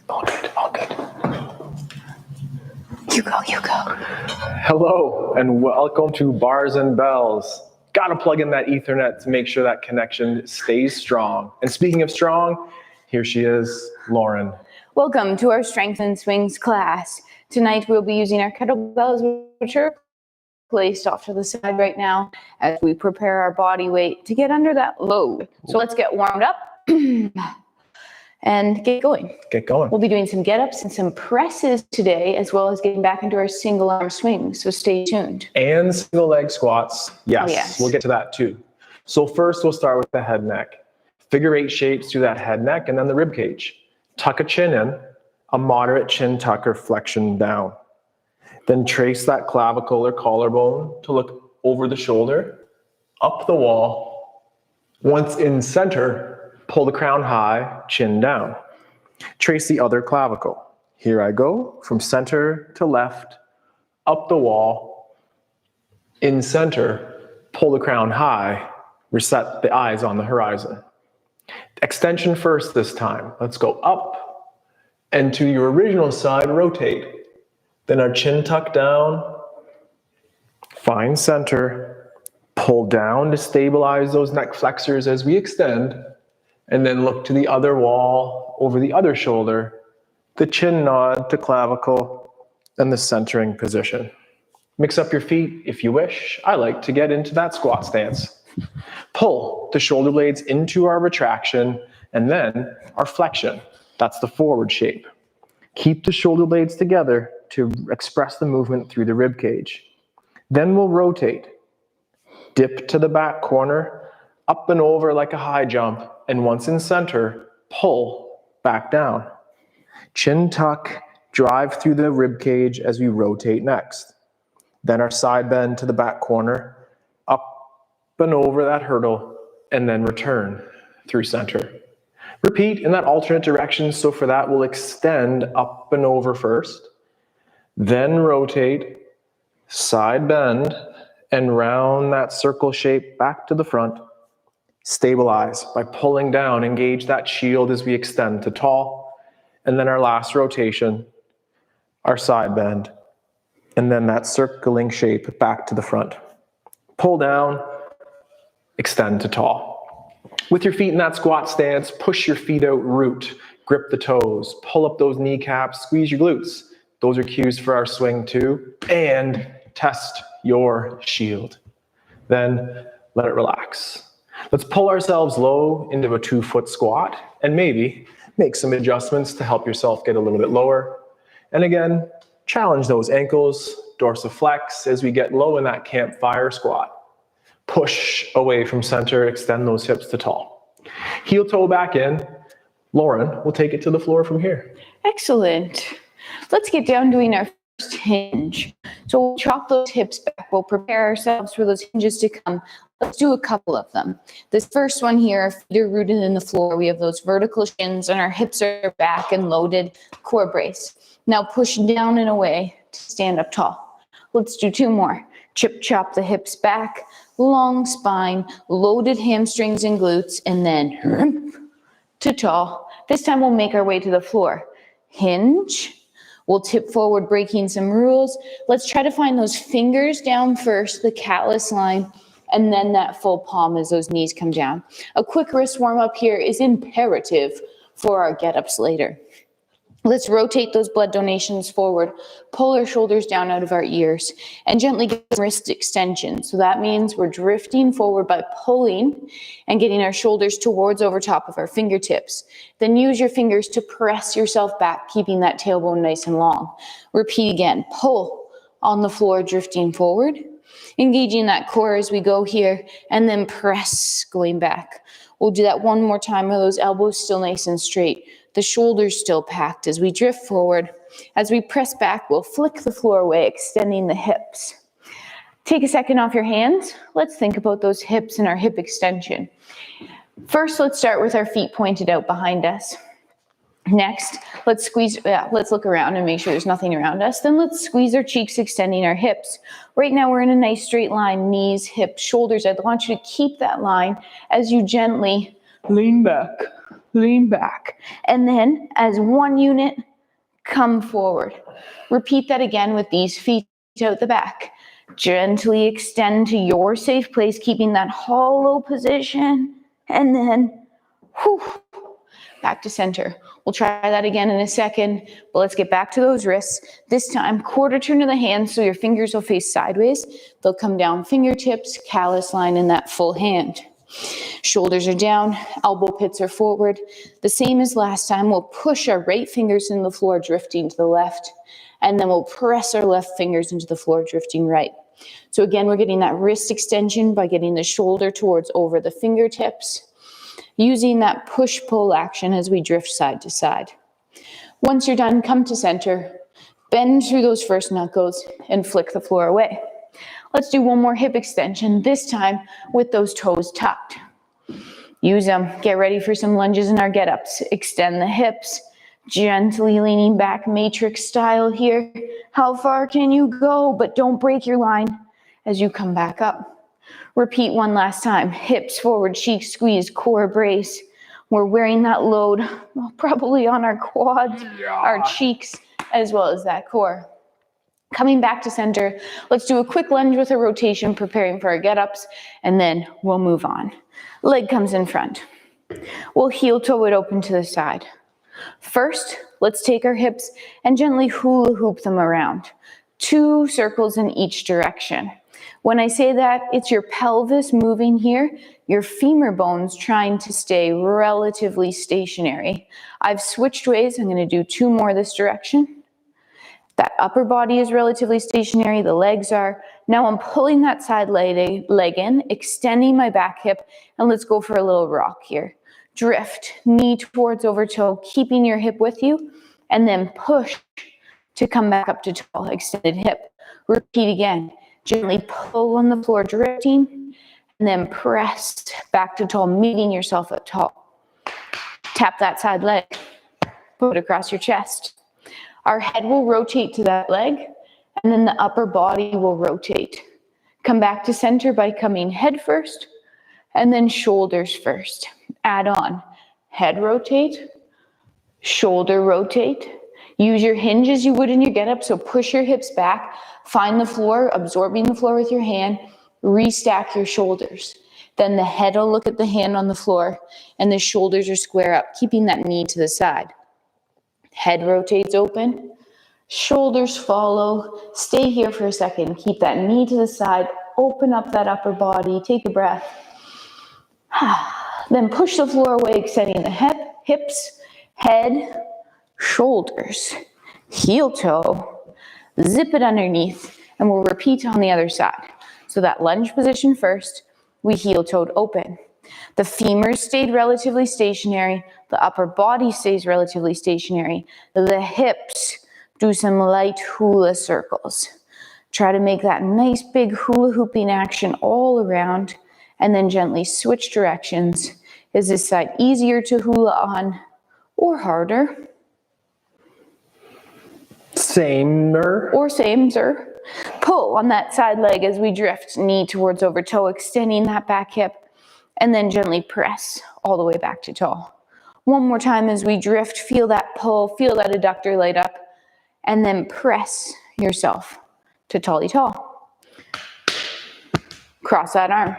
All good, all good. You go. Hello, and welcome to Bars and Bells. Gotta plug in that Ethernet to make sure that connection stays strong. And speaking of strong, here she is, Lauryn. Welcome to our Strength and Swings class. Tonight we'll be using our kettlebells, which are placed off to the side right now as we prepare our body weight to get under that load. So let's get warmed up and get going. We'll be doing some get-ups and some presses today, as well as getting back into our single arm swings, so stay tuned. And single leg squats, yes, we'll get to that too. So first we'll start with the head neck. Figure 8 shapes through that head neck and then the rib cage. Tuck a chin in, a moderate chin tuck or flexion down. Then trace that clavicle or collarbone to look over the shoulder, up the wall. Once in center, pull the crown high, chin down. Trace the other clavicle. Here I go, from center to left, up the wall, in center, pull the crown high, reset the eyes on the horizon. Extension first this time. Let's go up, and to your original side, rotate. Then our chin tuck down, find center, pull down to stabilize those neck flexors as we extend, and then look to the other wall, over the other shoulder, the chin nod to clavicle, and the centering position. Mix up your feet if you wish. I like to get into that squat stance. Pull the shoulder blades into our retraction, and then our flexion. That's the forward shape. Keep the shoulder blades together to express the movement through the rib cage. Then we'll rotate. Dip to the back corner, up and over like a high jump, and once in center, pull back down. Chin tuck, drive through the rib cage as we rotate next. Then our side bend to the back corner, up and over that hurdle, and then return through center. Repeat in that alternate direction, so for that we'll extend up and over first, then rotate, side bend, and round that circle shape back to the front. Stabilize by pulling down, engage that shield as we extend to tall, and then our last rotation, our side bend, and then that circling shape back to the front. Pull down, extend to tall. With your feet in that squat stance, push your feet out, root, grip the toes, pull up those kneecaps, squeeze your glutes. Those are cues for our swing too, and test your shield. Then let it relax. Let's pull ourselves low into a 2-foot squat and maybe make some adjustments to help yourself get a little bit lower. And again, challenge those ankles, dorsiflex as we get low in that campfire squat. Push away from center, extend those hips to tall. Heel toe back in. Lauryn will take it to the floor from here. Excellent. Let's get down doing our first hinge. So we'll chop those hips back. We'll prepare ourselves for those hinges to come. Let's do a couple of them. This first one here, our feet are rooted in the floor. We have those vertical shins and our hips are back and loaded, core brace. Now push down and away to stand up tall. Let's do 2 more. Chip chop the hips back, long spine, loaded hamstrings and glutes, and then to tall. This time we'll make our way to the floor. Hinge. We'll tip forward, breaking some rules. Let's try to find those fingers down first, the callus line, and then that full palm as those knees come down. A quick wrist warm up here is imperative for our get-ups later. Let's rotate those blood donations forward, pull our shoulders down out of our ears, and gently get wrist extension. So that means we're drifting forward by pulling and getting our shoulders towards over top of our fingertips. Then use your fingers to press yourself back, keeping that tailbone nice and long. Repeat again, pull on the floor, drifting forward, engaging that core as we go here, and then press going back. We'll do that one more time with those elbows still nice and straight. The shoulders still packed as we drift forward. As we press back, we'll flick the floor away, extending the hips. Take a second off your hands. Let's think about those hips and our hip extension. First, let's start with our feet pointed out behind us. Next, let's look around and make sure there's nothing around us. Then let's squeeze our cheeks, extending our hips. Right now, we're in a nice straight line, knees, hips, shoulders. I'd want you to keep that line as you gently lean back. lean back. And then as one unit, come forward. Repeat that again with these feet out the back. Gently extend to your safe place, keeping that hollow position. And then, whew, back to center. We'll try that again in a second, but let's get back to those wrists. This time, quarter turn of the hands so your fingers will face sideways. They'll come down fingertips, callus line in that full hand. Shoulders are down, elbow pits are forward. The same as last time, we'll push our right fingers into the floor, drifting to the left, and then we'll press our left fingers into the floor, drifting right. So again, we're getting that wrist extension by getting the shoulder towards over the fingertips, using that push-pull action as we drift side to side. Once you're done, come to center, bend through those first knuckles, and flick the floor away. Let's do one more hip extension, this time with those toes tucked. Use them. Get ready for some lunges in our get-ups. Extend the hips, gently leaning back, matrix style here. How far can you go? But don't break your line as you come back up. Repeat one last time. Hips forward, cheeks squeeze, core brace. We're wearing that load probably on our quads, our cheeks, as well as that core. Coming back to center, let's do a quick lunge with a rotation, preparing for our get-ups, and then we'll move on. Leg comes in front. We'll heel toe it open to the side. First, let's take our hips and gently hula hoop them around. 2 circles in each direction. When I say that, it's your pelvis moving here, your femur bones trying to stay relatively stationary. I've switched ways. I'm going to do 2 more this direction. That upper body is relatively stationary, the legs are. Now I'm pulling that side leg in, extending my back hip, and let's go for a little rock here. Drift, knee towards over toe, keeping your hip with you, and then push to come back up to tall, extended hip. Repeat again, gently pull on the floor, drifting, and then press back to tall, meeting yourself up tall. Tap that side leg, put it across your chest. Our head will rotate to that leg, and then the upper body will rotate. Come back to center by coming head first, and then shoulders first. Add on, head rotate, shoulder rotate. Use your hinge as you would in your get-up, so push your hips back, find the floor, absorbing the floor with your hand, restack your shoulders. Then the head will look at the hand on the floor, and the shoulders are square up, keeping that knee to the side. Head rotates open, shoulders follow. Stay here for a second. Keep that knee to the side. Open up that upper body. Take a breath. Then push the floor away, extending the hips, head, shoulders, heel toe. Zip it underneath, and we'll repeat on the other side. So that lunge position first, we heel toed open. The femurs stayed relatively stationary. The upper body stays relatively stationary. The hips do some light hula circles. Try to make that nice big hula hooping action all around, and then gently switch directions. Is this side easier to hula on or harder? Samer. Or same, sir. Pull on that side leg as we drift, knee towards over toe, extending that back hip, and then gently press all the way back to tall. One more time as we drift, feel that pull, feel that adductor light up, and then press yourself to tally tall. Cross that arm.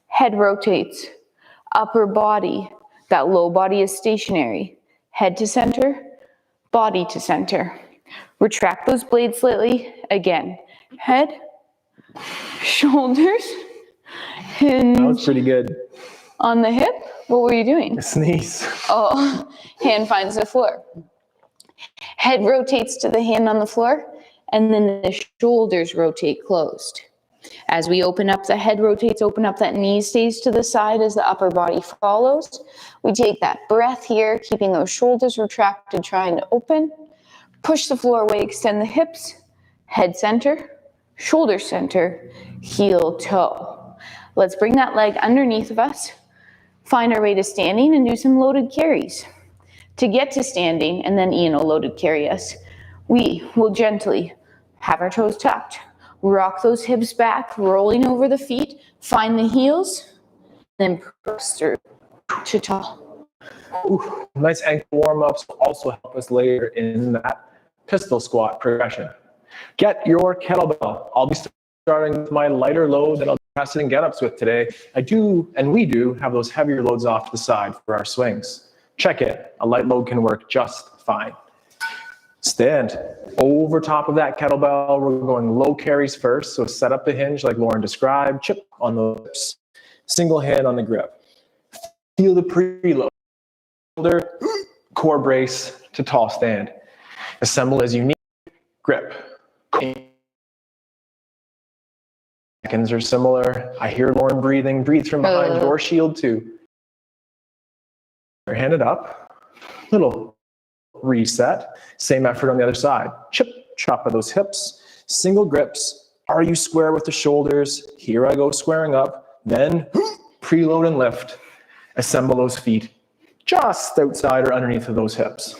Head rotates. Upper body, that low body is stationary. Head to center, body to center. Retract those blades slightly. Again, head, shoulders, hinge. That was pretty good. On the hip, what were you doing? A sneeze. Oh, hand finds the floor. Head rotates to the hand on the floor, and then the shoulders rotate closed. As we open up, the head rotates, open up, that knee stays to the side as the upper body follows. We take that breath here, keeping those shoulders retracted, trying to open. Push the floor away, extend the hips, head center, shoulder center, heel toe. Let's bring that leg underneath of us. Find our way to standing and do some loaded carries. To get to standing, and then Ian will loaded carry us, we will gently have our toes tucked. Rock those hips back, rolling over the feet. Find the heels, then press through to tall. Ooh, nice ankle warm-ups will also help us later in that pistol squat progression. Get your kettlebell. I'll be starting with my lighter load that I'll be pressing get-ups with today. I do, and we do, have those heavier loads off to the side for our swings. Check it. A light load can work just fine. Stand over top of that kettlebell. We're going low carries first. So set up the hinge like Lauryn described. Chip on the lips. Single hand on the grip. Feel the preload. Shoulder, core brace to tall stand. Assemble as you need. Grip. Seconds are similar. I hear Lauryn breathing. Breathe from behind your shield too. Hand it up. Little reset. Same effort on the other side. Chip, chop of those hips. Single grips. Are you square with the shoulders? Here I go squaring up. Then preload and lift. Assemble those feet just outside or underneath of those hips.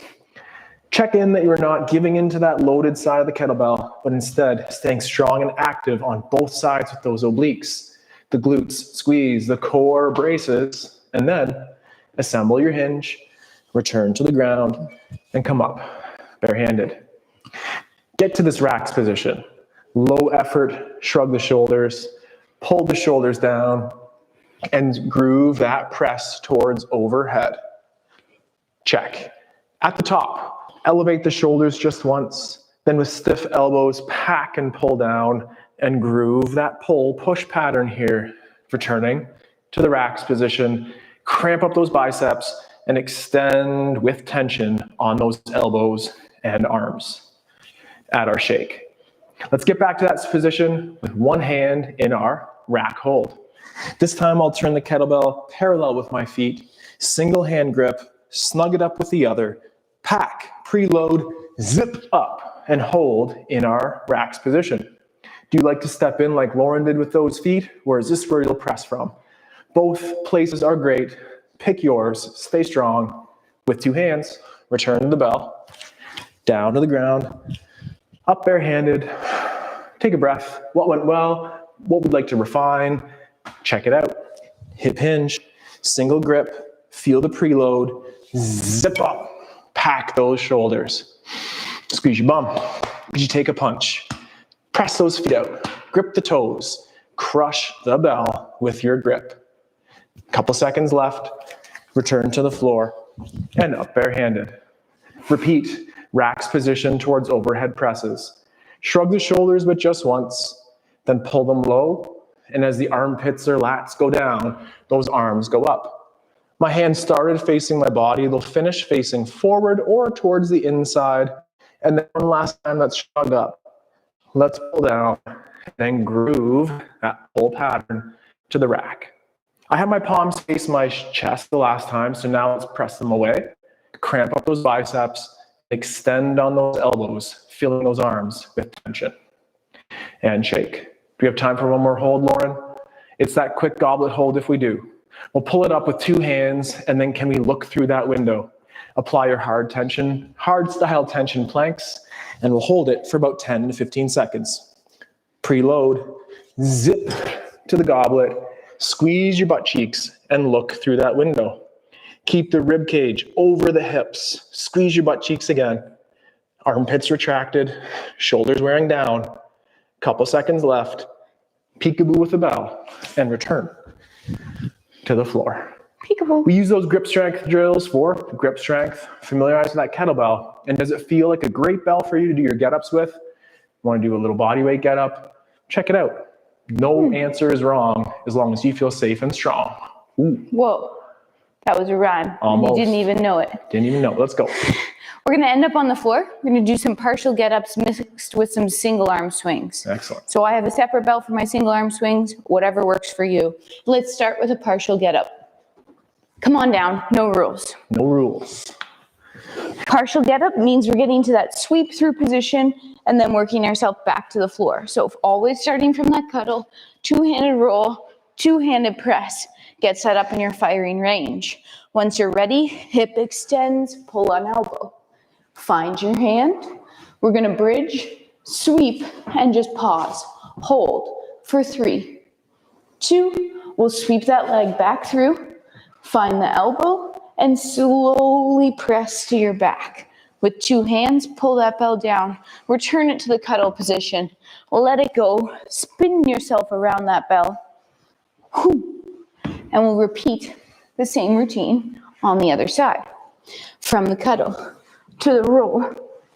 Check in that you're not giving into that loaded side of the kettlebell, but instead staying strong and active on both sides with those obliques. The glutes, squeeze, the core braces, and then assemble your hinge, return to the ground, and come up, barehanded. Get to this racks position. Low effort, shrug the shoulders, pull the shoulders down, and groove that press towards overhead. Check. At the top, elevate the shoulders just once, then with stiff elbows, pack and pull down, and groove that pull-push pattern here, returning to the racks position. Cramp up those biceps and extend with tension on those elbows and arms at our shake. Let's get back to that position with one hand in our rack hold. This time I'll turn the kettlebell parallel with my feet, single hand grip, snug it up with the other, pack, preload, zip up, and hold in our racks position. Do you like to step in like Lauryn did with those feet, or is this where you'll press from? Both places are great. Pick yours. Stay strong. With two hands, return to the bell, down to the ground, up barehanded. Take a breath. What went well? What we'd like to refine? Check it out. Hip hinge, single grip, feel the preload, zip up, pack those shoulders. Squeeze your bum. Could you take a punch? Press those feet out. Grip the toes. Crush the bell with your grip. Couple seconds left. Return to the floor and up barehanded. Repeat racks position towards overhead presses. Shrug the shoulders but just once, then pull them low, and as the armpits or lats go down, those arms go up. My hands started facing my body. They'll finish facing forward or towards the inside. And then one last time, let's shrug up. Let's pull down, then groove that pull pattern to the rack. I had my palms face my chest the last time, so now let's press them away. Cramp up those biceps, extend on those elbows, feeling those arms with tension. And shake. Do we have time for one more hold, Lauryn? It's that quick goblet hold if we do. We'll pull it up with two hands, and then can we look through that window? Apply your hard style tension planks, and we'll hold it for about 10 to 15 seconds. Preload, zip to the goblet, squeeze your butt cheeks, and look through that window. Keep the rib cage over the hips. Squeeze your butt cheeks again. Armpits retracted, shoulders wearing down. Couple seconds left. Peekaboo with the bell, and return to the floor. Peekaboo. We use those grip strength drills for grip strength. Familiarize with that kettlebell. And does it feel like a great bell for you to do your get-ups with? Want to do a little body weight get-up? Check it out. No answer is wrong as long as you feel safe and strong. Ooh. Whoa, that was a rhyme. Almost. You didn't even know it. Didn't even know. Let's go. We're going to end up on the floor. We're going to do some partial get-ups mixed with some single arm swings. Excellent. So I have a separate bell for my single arm swings, whatever works for you. Let's start with a partial get-up. Come on down, no rules. No rules. Partial get-up means we're getting to that sweep through position and then working ourselves back to the floor. So always starting from that cuddle, two-handed roll, two-handed press. Get set up in your firing range. Once you're ready, hip extends, pull on elbow. Find your hand. We're going to bridge, sweep, and just pause. Hold for 3, 2. We'll sweep that leg back through. Find the elbow and slowly press to your back. With 2 hands, pull that bell down. Return it to the cuddle position. Let it go. Spin yourself around that bell. And we'll repeat the same routine on the other side. From the cuddle to the roll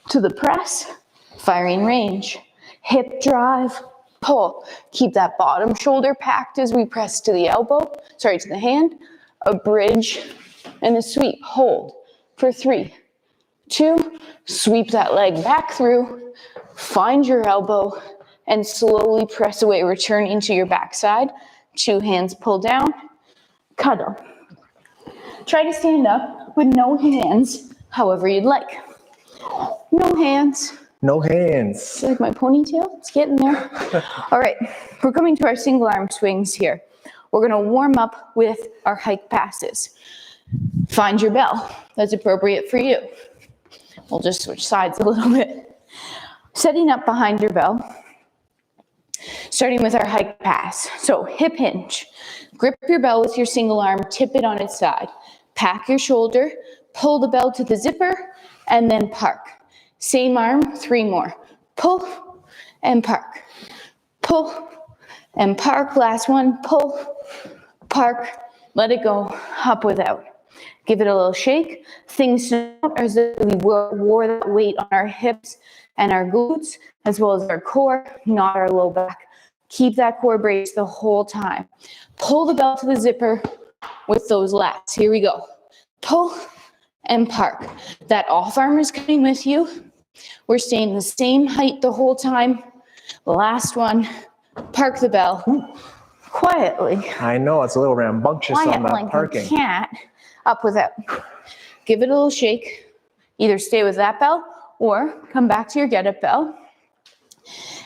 to the press, firing range. Hip drive, pull. Keep that bottom shoulder packed as we press to the elbow, to the hand. A bridge and a sweep. Hold for 3, 2, sweep that leg back through, find your elbow, and slowly press away, returning to your backside. 2 hands pull down, cuddle. Try to stand up with no hands, however you'd like. No hands. No hands. You like my ponytail? It's getting there. All right, we're coming to our single arm swings here. We're gonna warm up with our hike passes. Find your bell that's appropriate for you. We'll just switch sides a little bit. Setting up behind your bell, starting with our hike pass. So hip hinge. Grip your bell with your single arm, tip it on its side. Pack your shoulder, pull the bell to the zipper, and then park. Same arm, 3 more. Pull and park. Pull and park. Last one, pull, park, let it go, up without. Give it a little shake. Things as if we wore that weight on our hips and our glutes, as well as our core, not our low back. Keep that core braced the whole time. Pull the bell to the zipper with those lats. Here we go. Pull and park. That off arm is coming with you. We're staying the same height the whole time. Last one, park the bell. Quietly. I know, it's a little rambunctious on that like parking. A cat. Up with it. Give it a little shake. Either stay with that bell or come back to your get up bell.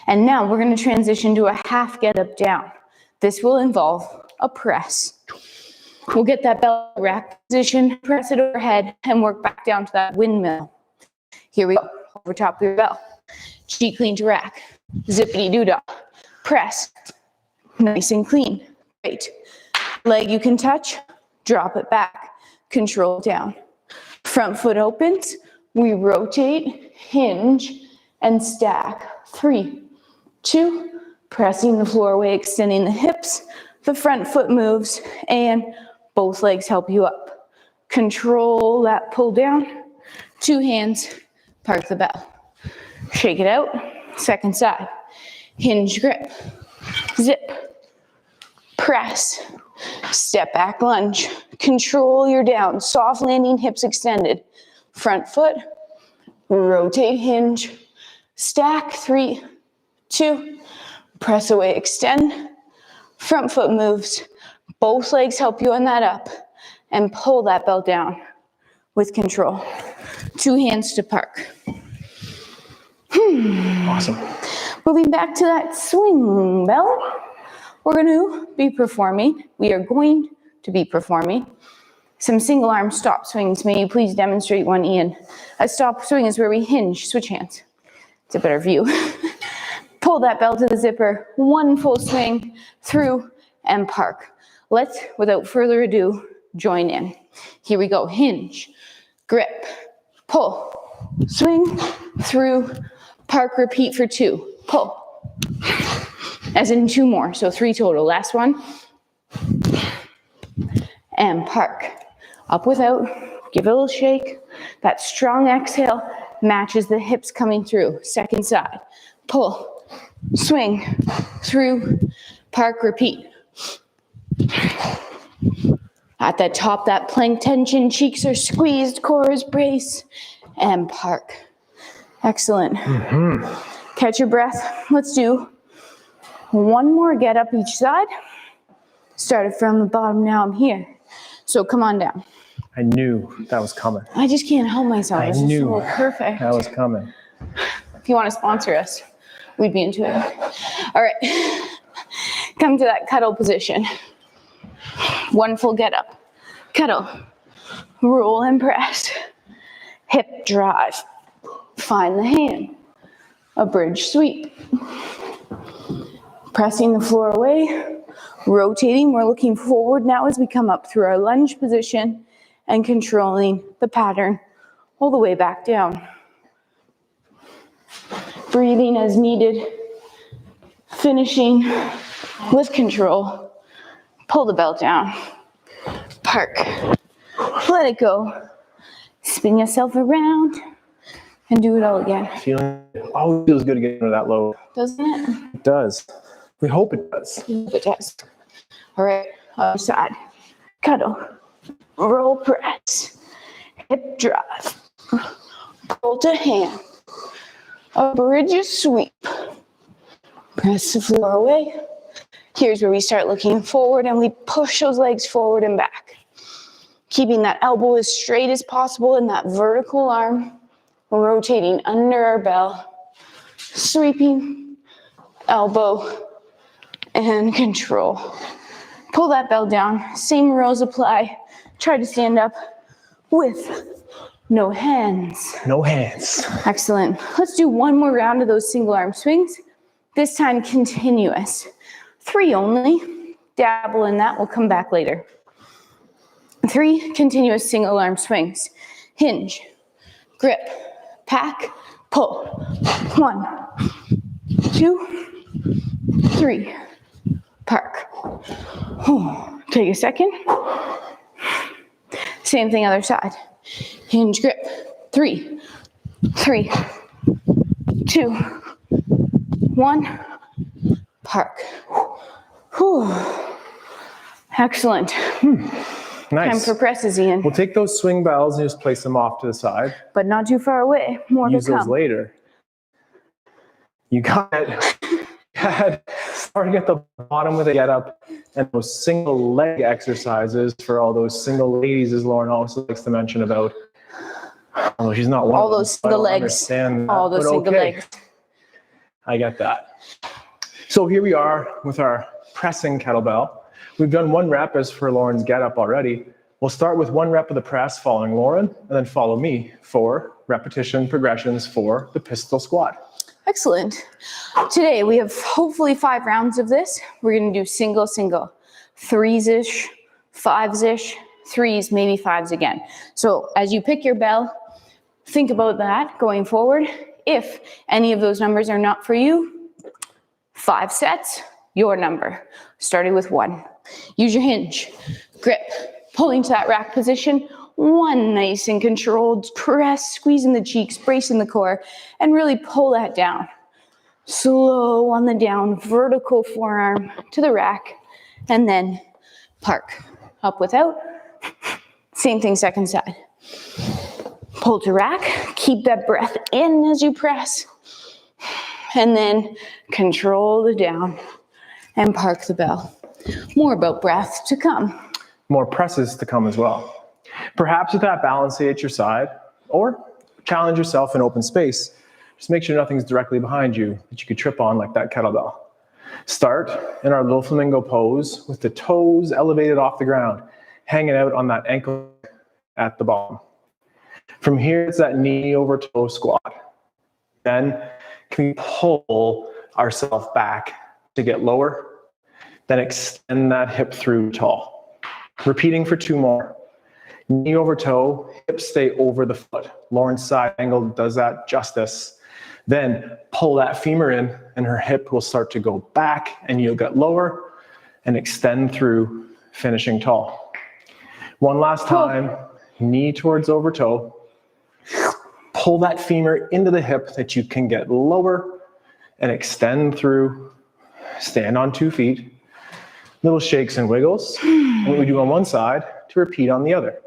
And now we're going to transition to a half get up down. This will involve a press. We'll get that bell rack position, press it overhead, and work back down to that windmill. Here we go. Over top of your bell. Cheek clean to rack. Zippity doo dah. Press. Nice and clean. Great. Leg you can touch. Drop it back. Control down. Front foot opens. We rotate, hinge, and stack. 3, 2, pressing the floor away, extending the hips. The front foot moves, and both legs help you up. Control that pull down. 2 hands, park the bell. Shake it out. Second side. Hinge grip. Zip. Press. Step back lunge. Control your down. Soft landing, hips extended. Front foot. Rotate, hinge. Stack. 3, 2. Press away, extend. Front foot moves. Both legs help you on that up. And pull that bell down with control. 2 hands to park. Awesome. Moving back to that swing bell. We are going to be performing some single arm stop swings. May you please demonstrate one, Ian. A stop swing is where we hinge, switch hands. It's a better view. Pull that bell to the zipper, 1 full swing through and park. Let's, without further ado, join in. Here we go. Hinge, grip, pull, swing, through, park, repeat for 2. Pull. As in 2 more, so 3 total. Last one. And park. Up without, give it a little shake. That strong exhale matches the hips coming through. Second side. Pull, swing, through, park, repeat. At the top, that plank tension, cheeks are squeezed, core is braced, and park. Excellent. Catch your breath. Let's do 1 more get up each side. Started from the bottom, now I'm here. So come on down. I knew that was coming. I just can't help myself. I knew so perfect. that was coming. If you want to sponsor us, we'd be into it. All right. Come to that cuddle position. 1 full get up. Cuddle. Roll and press. Hip drive. Find the hand. A bridge sweep. Pressing the floor away. Rotating. We're looking forward now as we come up through our lunge position and controlling the pattern all the way back down. Breathing as needed, finishing with control. Pull the belt down, park, let it go, spin yourself around, and do it all again. Always feels good to get into that low. Doesn't it? It does. We hope it does. It does. All right, other side. Cuddle, roll press, hip drive, pull to hand, a bridge sweep, press the floor away. Here's where we start looking forward and we push those legs forward and back. Keeping that elbow as straight as possible in that vertical arm, rotating under our bell, sweeping, elbow, and control. Pull that bell down, same rules apply. Try to stand up with no hands. No hands. Excellent. Let's do one more round of those single arm swings. This time continuous. 3 only. Dabble in that, we'll come back later. 3 continuous single arm swings. Hinge, grip, pack, pull. 1, 2, 3. Park. Take a second. Same thing other side. Hinge, grip. 3, 3, 2, 1. Park. Whew. Excellent. Nice. Time for presses, Ian. We'll take those swing bells and just place them off to the side. But not too far away. More to come. Use those later. You got it. Starting at the bottom with a get up and those single leg exercises for all those single ladies, as Lauryn also likes to mention about. Although she's not one all of them, those single legs. All those single legs. I get that. So here we are with our pressing kettlebell. We've done 1 rep as for Lauryn's get up already. We'll start with 1 rep of the press following Lauryn, and then follow me for repetition progressions for the pistol squat. Excellent. Today we have hopefully 5 rounds of this. We're going to do single, single, 3s-ish, 5s-ish, 3s, maybe 5s again. So as you pick your bell, think about that going forward. If any of those numbers are not for you, 5 sets, your number, starting with 1. Use your hinge, grip, pulling to that rack position. 1 nice and controlled press, squeezing the cheeks, bracing the core, and really pull that down. Slow on the down, vertical forearm to the rack, and then park. Up without. Same thing second side. Pull to rack, keep that breath in as you press, and then control the down and park the bell. More about breath to come. More presses to come as well. Perhaps with that balance at your side, or challenge yourself in open space. Just make sure nothing's directly behind you that you could trip on like that kettlebell. Start in our little flamingo pose with the toes elevated off the ground, hanging out on that ankle at the bottom. From here, it's that knee over toe squat. Then can we pull ourselves back to get lower? Then extend that hip through tall. Repeating for 2 more. Knee over toe, hips stay over the foot. Lauryn's side angle does that justice. Then pull that femur in and her hip will start to go back and you'll get lower and extend through, finishing tall. One last time, knee towards over toe. Pull that femur into the hip that you can get lower and extend through, stand on 2 feet. Little shakes and wiggles. And what we do on one side to repeat on the other.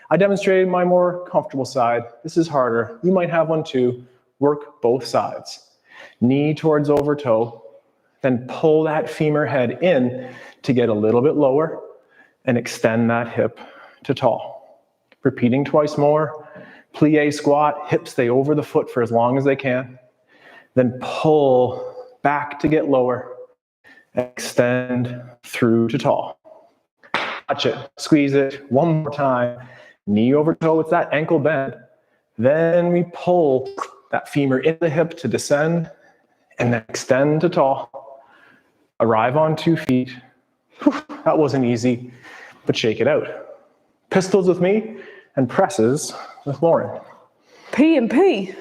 I demonstrated my more comfortable side. This is harder. You might have one too. Work both sides. Knee towards over toe, then pull that femur head in to get a little bit lower and extend that hip to tall. Repeating twice more. Plie squat, hips stay over the foot for as long as they can. Then pull back to get lower. Extend through to tall. Touch it, squeeze it, one more time. Knee over toe with that ankle bend. Then we pull that femur in the hip to descend and then extend to tall. Arrive on 2 feet. Whew, that wasn't easy, but shake it out. Pistols with me and presses with Lauryn. P and P.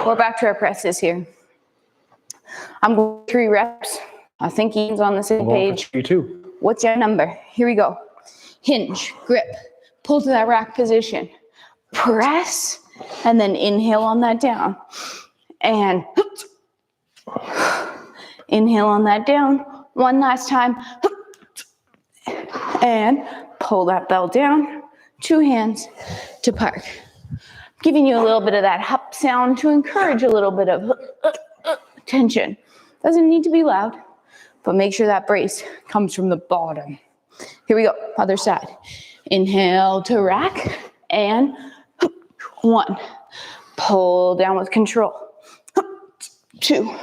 We're back to our presses here. I'm going 3 reps. I think Ian's on the same page. You too. What's your number? Here we go. Hinge, grip, pull to that rack position. Press, and then inhale on that down. And inhale on that down. One last time. And pull that bell down. 2 hands to park. Giving you a little bit of that hup sound to encourage a little bit of tension. Doesn't need to be loud, but make sure that brace comes from the bottom. Here we go, other side. Inhale to rack, and 1. Pull down with control. 2.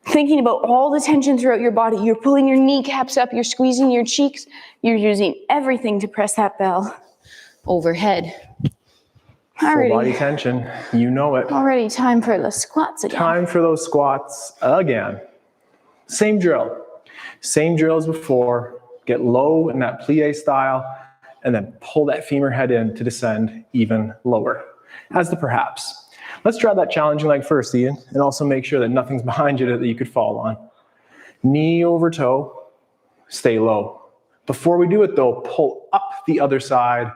Thinking about all the tension throughout your body. You're pulling your kneecaps up, you're squeezing your cheeks, you're using everything to press that bell overhead. Full body tension, you know it. Already time for the squats again. Time for those squats again. Same drill. Same drill as before. Get low in that plie style, and then pull that femur head in to descend even lower. As the perhaps. Let's try that challenging leg first, Ian, and also make sure that nothing's behind you that you could fall on. Knee over toe, stay low. Before we do it though, pull up the other side,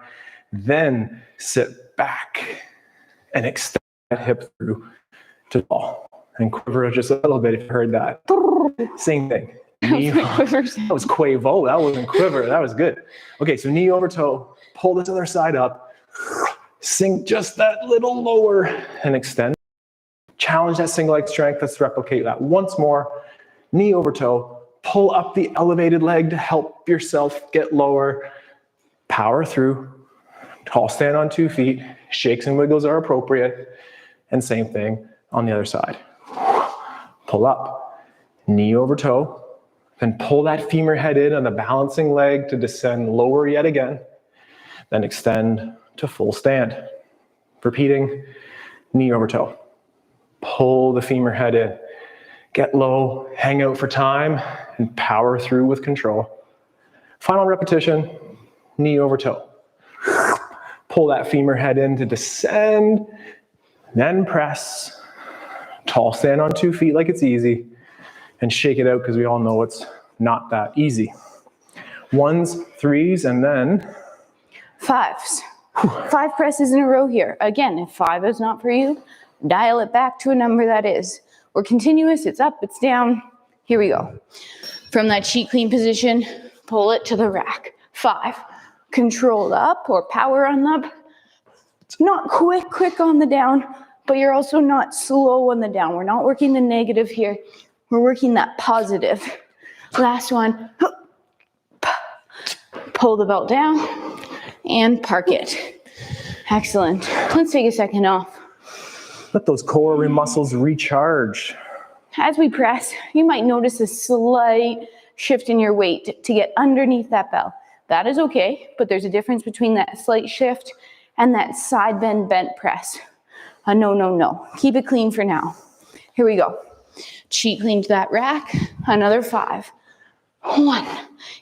then sit back and extend that hip through to fall. And quiver just a little bit if you heard that. Same thing. Knee, that was quavo, that wasn't quiver, that was good. Okay, so knee over toe, pull this other side up, sink just that little lower and extend. Challenge that single leg strength. Let's replicate that once more. Knee over toe, pull up the elevated leg to help yourself get lower. Power through. Tall stand on 2 feet. Shakes and wiggles are appropriate. And same thing on the other side. Pull up, knee over toe. Then pull that femur head in on the balancing leg to descend lower yet again. Then extend to full stand. Repeating, knee over toe. Pull the femur head in. Get low, hang out for time, and power through with control. Final repetition, knee over toe. Pull that femur head in to descend, then press. Tall stand on 2 feet like it's easy, and shake it out because we all know it's not that easy. 1s, 3s, and then 5s. 5 presses in a row here. Again, if 5 is not for you, dial it back to a number that is. We're continuous, it's up, it's down. Here we go. From that cheek clean position, pull it to the rack. 5. Controlled up or power on up. It's not quick on the down, but you're also not slow on the down. We're not working the negative here. We're working that positive. Last one. Pull the belt down and park it. Excellent. Let's take a second off. let those core muscles recharge. As we press, you might notice a slight shift in your weight to get underneath that bell. That is okay, but there's a difference between that slight shift and that side bend bent press. No. Keep it clean for now. Here we go. Cheek clean to that rack. Another 5. 1.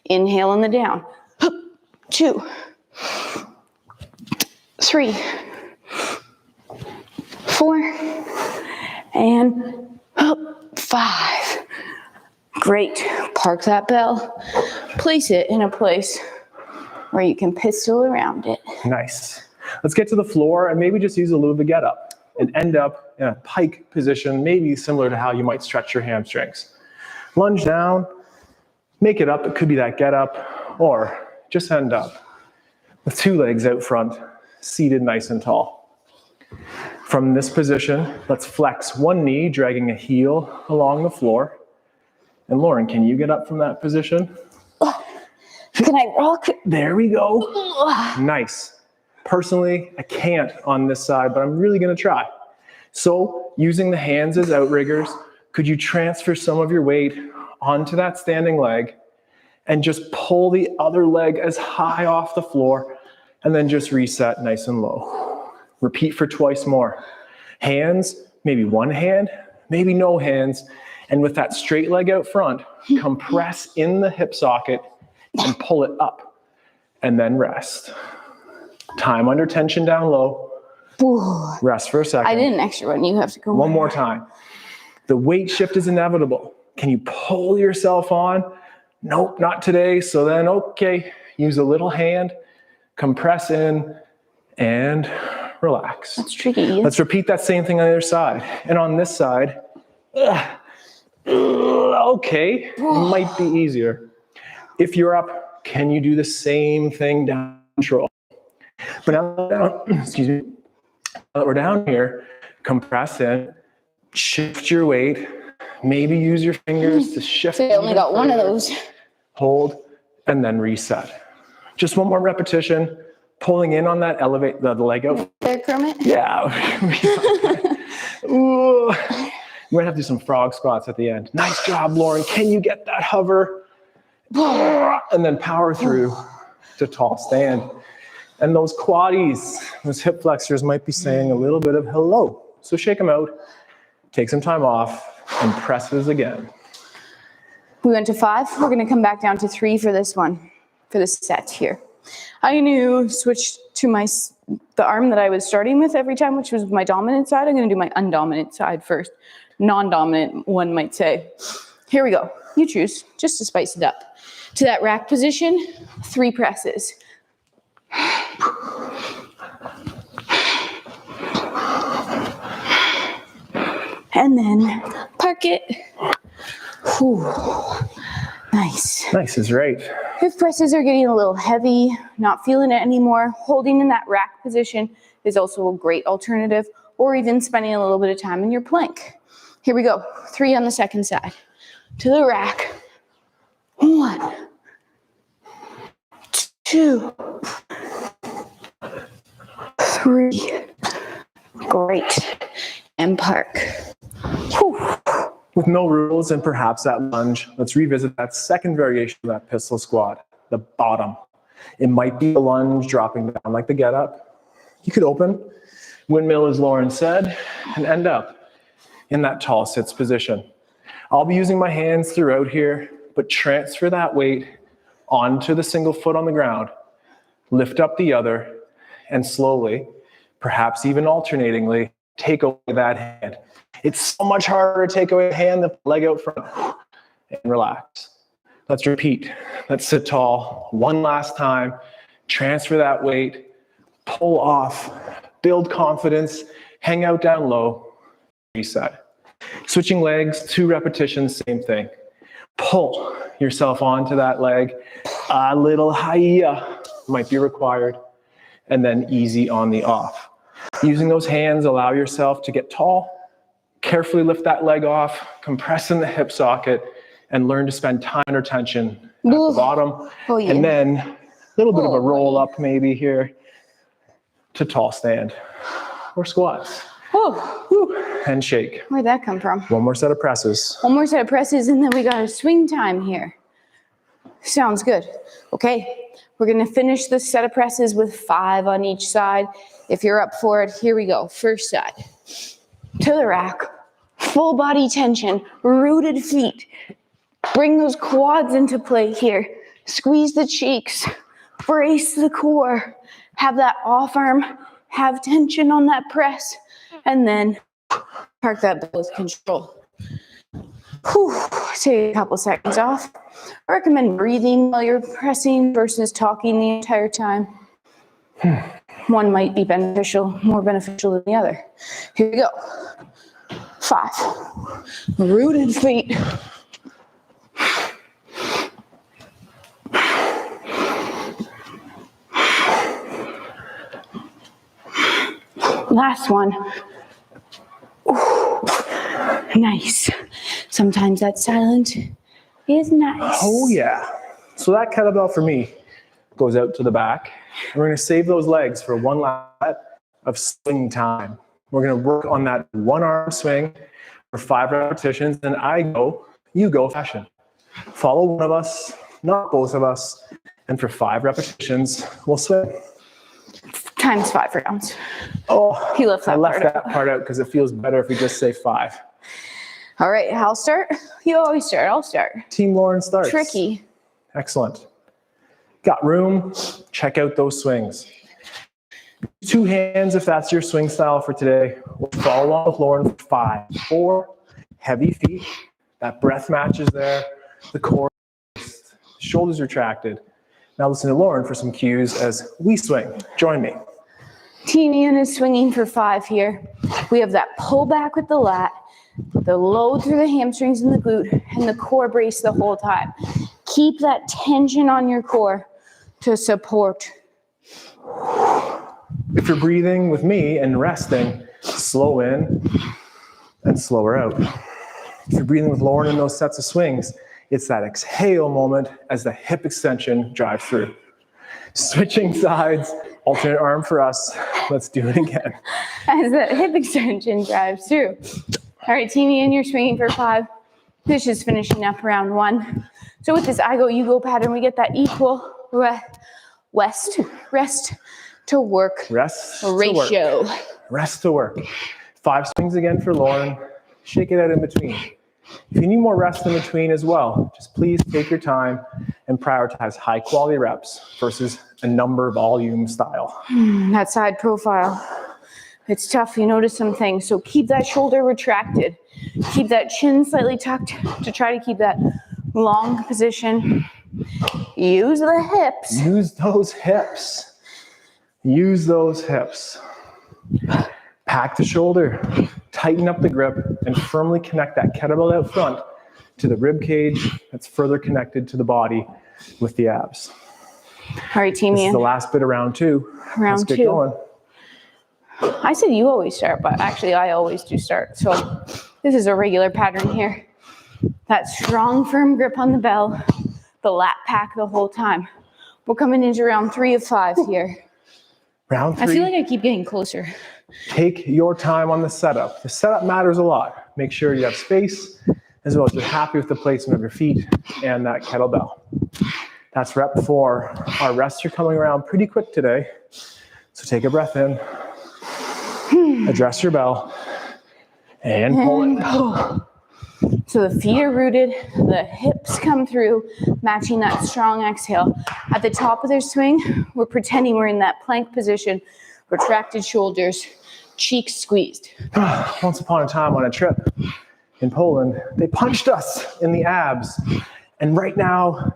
Inhale on the down. 2. 3. 4. And 5. Great. Park that bell. Place it in a place where you can pistol around it. Nice. Let's get to the floor and maybe just use a little bit of get up and end up in a pike position, maybe similar to how you might stretch your hamstrings. Lunge down, make it up. It could be that get up, or just end up with 2 legs out front, seated nice and tall. From this position, let's flex one knee, dragging a heel along the floor. And Lauryn, can you get up from that position? Can I rock? There we go. Nice. Personally, I can't on this side, but I'm really gonna try. So, using the hands as outriggers, could you transfer some of your weight onto that standing leg and just pull the other leg as high off the floor and then just reset nice and low. Repeat for twice more. Hands, maybe one hand, maybe no hands. And with that straight leg out front, compress in the hip socket and pull it up. and then rest. Time under tension down low. Ooh. Rest for a second. I did an extra one. You have to go One more time. The weight shift is inevitable. Can you pull yourself on? Nope, not today. So then, okay, use a little hand, compress in, and relax. That's tricky. Let's repeat that same thing on the other side. And on this side, okay, it might be easier. If you're up, can you do the same thing down control? But now, excuse me, now that we're down here, compress in, shift your weight, maybe use your fingers to shift. So I only got one of those. Hold, and then reset. Just one more repetition, pulling in on that elevate, the leg out. There, Kermit? Yeah. Ooh. We might have to do some frog squats at the end. Nice job, Lauren. Can you get that hover? And then power through to tall stand. And those quaddies, those hip flexors might be saying a little bit of hello. So shake them out, take some time off, and presses again. We went to 5. We're going to come back down to 3 for this one, for this set here. I'm going to switch to the arm that I was starting with every time, which was my dominant side. I'm going to do my undominant side first. Non-dominant, one might say. Here we go. You choose, just to spice it up. To that rack position, 3 presses. And then park it. Whew. Nice. Nice is right. If presses are getting a little heavy, not feeling it anymore, holding in that rack position is also a great alternative, or even spending a little bit of time in your plank. Here we go. 3 on the second side. To the rack. 1, 2, 3. Great. And park. Whew. With no rules and perhaps that lunge, let's revisit that second variation of that pistol squat, the bottom. It might be the lunge dropping down like the get up. You could open, windmill as Lauryn said, and end up in that tall sits position. I'll be using my hands throughout here, but transfer that weight onto the single foot on the ground, lift up the other, and slowly, perhaps even alternatingly, take away that hand. It's so much harder to take away a hand than leg out front. And relax. Let's repeat. Let's sit tall. One last time. Transfer that weight. Pull off. Build confidence. Hang out down low. Reset. Switching legs, 2 repetitions, same thing. Pull yourself onto that leg. A little higher might be required. And then easy on the off. Using those hands, allow yourself to get tall. Carefully lift that leg off, compress in the hip socket, and learn to spend time under tension at the bottom. Oh, yeah. And then a little bit of a roll up maybe here to tall stand or squats. Oh. And shake. Where'd that come from? One more set of presses. One more set of presses, and then we got a swing time here. Sounds good. Okay, we're gonna finish this set of presses with 5 on each side. If you're up for it, here we go. First side. To the rack, full body tension, rooted feet. Bring those quads into play here. Squeeze the cheeks, brace the core. Have that off arm, have tension on that press, and then park that bell with control. Whew. Take a couple seconds off. I recommend breathing while you're pressing versus talking the entire time. One might be beneficial, more beneficial than the other. Here we go. 5. Rooted feet. Last one. Ooh, nice. Sometimes that silence is nice. Oh yeah. So that kettlebell for me goes out to the back. We're going to save those legs for one last set of swing time. We're going to work on that one arm swing for 5 repetitions. And I go, you go fashion. Follow one of us, not both of us. And for 5 repetitions, we'll swing. Times 5 rounds. Oh, he left that I left part that part out because it feels better if we just say 5. All right, I'll start. You always start. I'll start. Team Lauryn starts. Tricky. Excellent. Got room? Check out those swings. 2 hands if that's your swing style for today. We'll follow along with Lauryn for 5, 4, heavy feet. That breath matches there. The core, shoulders retracted. Now listen to Lauryn for some cues as we swing. Join me. Team Ian is swinging for 5 here. We have that pull back with the lat, the load through the hamstrings and the glute, and the core brace the whole time. Keep that tension on your core to support. If you're breathing with me and resting, slow in and slower out. If you're breathing with Lauryn in those sets of swings, it's that exhale moment as the hip extension drives through. Switching sides, alternate arm for us. Let's do it again. As the hip extension drives through. All right, Team Ian, you're swinging for 5. This is finishing up round 1. So with this I go, you go pattern, we get that equal rest to work ratio. Rest to work. 5 swings again for Lauryn. Shake it out in between. If you need more rest in between as well, just please take your time and prioritize high quality reps versus a number volume style. That side profile, it's tough. You notice some things. So keep that shoulder retracted. Keep that chin slightly tucked to try to keep that long position. Use the hips. Use those hips. Use those hips. Pack the shoulder, tighten up the grip, and firmly connect that kettlebell out front to the rib cage that's further connected to the body with the abs. All right, Team Ian. This is the last bit of round 2. Round Let's get 2. going. I said you always start, but actually I always do start. So this is a regular pattern here. That strong, firm grip on the bell, the lat pack the whole time. We're coming into round 3 of 5 here. Round 3. I feel like I keep getting closer. Take your time on the setup. The setup matters a lot. Make sure you have space, as well as you're happy with the placement of your feet and that kettlebell. That's rep 4. Our rests are coming around pretty quick today. So take a breath in, address your bell, and pull it. So the feet are rooted, the hips come through, matching that strong exhale. At the top of their swing, we're pretending we're in that plank position, retracted shoulders, cheeks squeezed. Once upon a time on a trip in Poland, they punched us in the abs. And right now,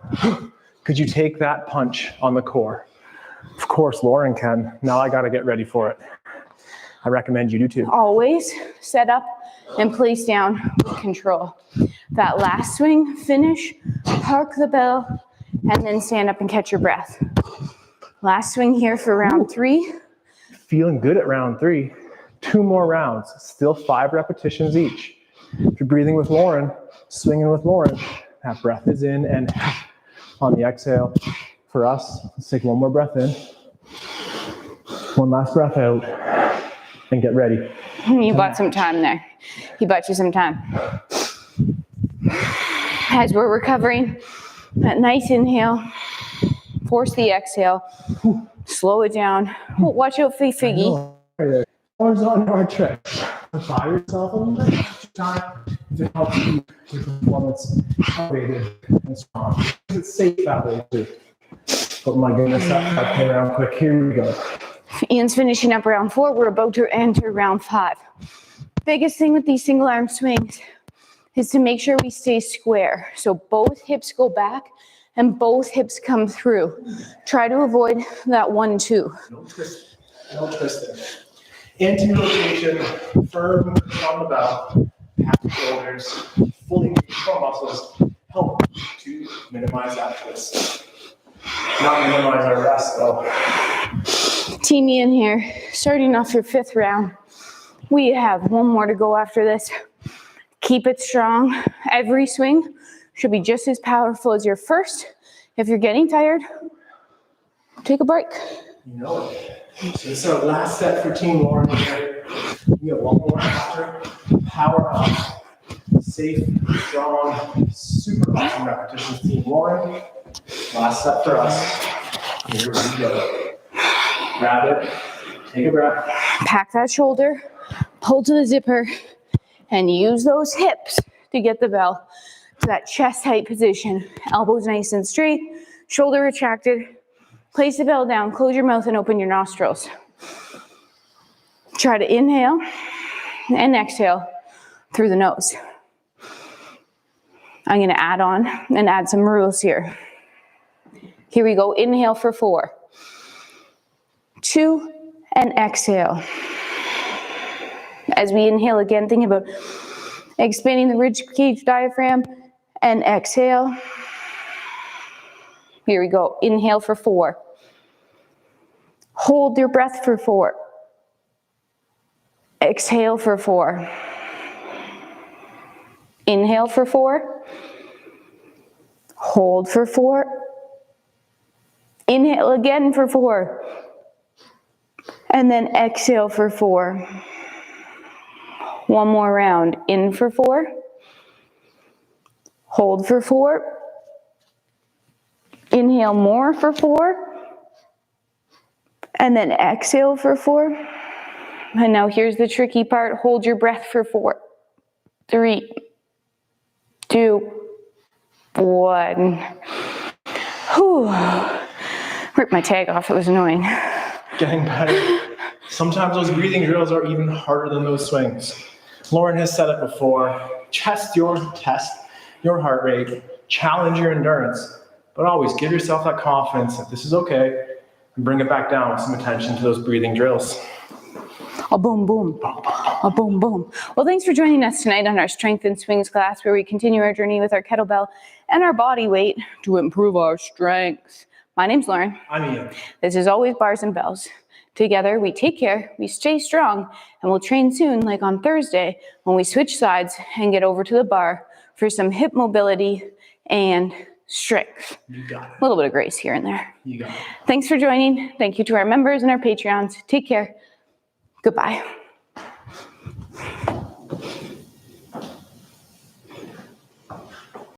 could you take that punch on the core? Of course, Lauryn can. Now I gotta get ready for it. I recommend you do too. Always set up and place down with control. That last swing, finish, park the bell, and then stand up and catch your breath. Last swing here for round 3. Feeling good at round 3. 2 more rounds, still 5 repetitions each. If you're breathing with Lauryn, swinging with Lauryn, that breath is in and on the exhale. For us, let's take 1 more breath in. 1 last breath out and get ready. You bought some time there. He bought you some time. As we're recovering, that nice inhale, force the exhale, slow it down. Oh, watch out for Figgy. Horizontal our trick. Buy yourself a little bit of time to help keep your performance elevated and strong. It's safe that way too. But my goodness, that came around quick. Here we go. Ian's finishing up round 4. We're about to enter round 5. Biggest thing with these single arm swings is to make sure we stay square. So both hips go back and both hips come through. Try to avoid that 1-2. No twisting. No twisting. Anti-rotation, firm on the bell, pack the shoulders, fully engage core muscles, help to minimize that twist. Not minimize our rest though. Team Ian here, starting off your 5th round. We have 1 more to go after this. Keep it strong. Every swing should be just as powerful as your first. If you're getting tired, take a break. You know it. So this is our last set for Team Lauryn here. We have 1 more after. Power up. Safe, strong, super awesome repetitions, Team Lauryn. Last set for us. Here we go. Grab it. Take a breath. Pack that shoulder, pull to the zipper, and use those hips to get the bell to that chest height position. Elbows nice and straight, shoulder retracted, Place the bell down, close your mouth and open your nostrils. Try to inhale and exhale through the nose. I'm gonna add on and add some rules here. Here we go, inhale for 4, 2, and exhale. As we inhale again, think about expanding the rib cage diaphragm, and exhale. Here we go, inhale for 4. Hold your breath for 4. Exhale for 4. Inhale for 4. Hold for 4. Inhale again for 4. And then exhale for 4. One more round. In for 4. Hold for 4. Inhale more for 4. And then exhale for 4. And now here's the tricky part. Hold your breath for 4, 3, 2, 1. Whew. Ripped my tag off. It was annoying. Getting better. Sometimes those breathing drills are even harder than those swings. Lauryn has said it before. Test your heart rate. Challenge your endurance. But always give yourself that confidence that this is okay. And bring it back down with some attention to those breathing drills. A boom, boom. A boom, boom. Well, thanks for joining us tonight on our Strength and Swings class, where we continue our journey with our kettlebell and our body weight to improve our strength. My name's Lauryn. I'm Ian. This is always Bars and Bells. Together, we take care, we stay strong, and we'll train soon, like on Thursday, when we switch sides and get over to the bar for some hip mobility and strength. You got it. A little bit of grace here and there. You got it. Thanks for joining. Thank you to our members and our Patreons. Take care. Goodbye.